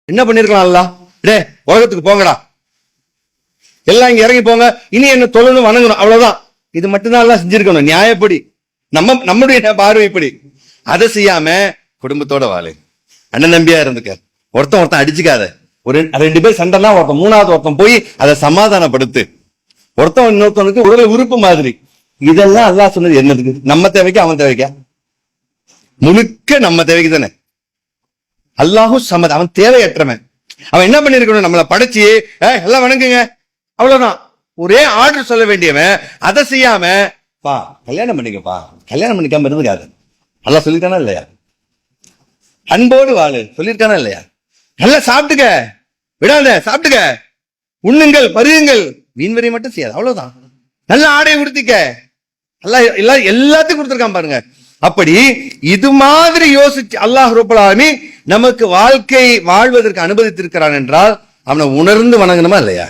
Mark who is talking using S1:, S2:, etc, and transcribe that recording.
S1: என்ன பண்ணிருக்கலாம் அல்ல, டே உலகத்துக்கு போங்கடா, எல்லாம் இங்க இறங்கி போங்க, இனி என்ன தொழணும் வணங்கணும், அவ்வளவுதான். இது மட்டும்தான் எல்லாம் செஞ்சிருக்கணும் நியாயப்படி, நம்முடைய பார்வைப்படி. அதை செய்யாம குடும்பத்தோட வாழு, அண்ணன் தம்பியா இருந்துக்க, ஒருத்தன் அடிச்சுக்காத, ஒரு 2 பேர் சண்டைனா ஒருத்தன் மூணாவது ஒருத்தன் போய் அதை சமாதானப்படுத்து, ஒருத்தன் இன்னொருத்தனுக்கு உடல் உறுப்பு மாதிரி. இதெல்லாம் அல்லாஹ் சொன்னது என்னதுக்கு? நம்ம தேவைக்கு அவன் தேவைக்கா? முழுக்க நம்ம தேவைக்கு தானே. அல்லாஹும் சமத், அவன் தேவையற்றவன். அவன் என்ன பண்ணிருக்கணும், நம்மளை படைச்சு எல்லாம் வணங்குங்க அவ்வளவுதான், ஒரே ஆர்டர் சொல்ல வேண்டியவன் அதை செய்யாம பா கல்யாணம் பண்ணிக்கப்பா, கல்யாணம் பண்ணிக்காம இருந்துக்காது அல்லாஹ் சொல்லிருக்கானா இல்லையா? அன்போடு வாழு சொல்லிருக்கானா இல்லையா? நல்லா சாப்பிட்டுக்க, விடாத சாப்பிட்டுக்க, உண்ணுங்கள் பருகுங்கள், வீண்வரி மட்டும் செய்யாது, அவ்வளவுதான். நல்ல ஆடையை உடுத்திக்க, எல்லாத்தையும் கொடுத்திருக்கான் பாருங்க. அப்படி இது மாதிரி யோசிச்சு அல்லாஹ் ரப்பல் ஆலமீன் நமக்கு வாழ்க்கை வாழ்வதற்கு அனுமதித்திருக்கிறான் என்றால் அவனை உணர்ந்து வணங்கணுமா இல்லையா?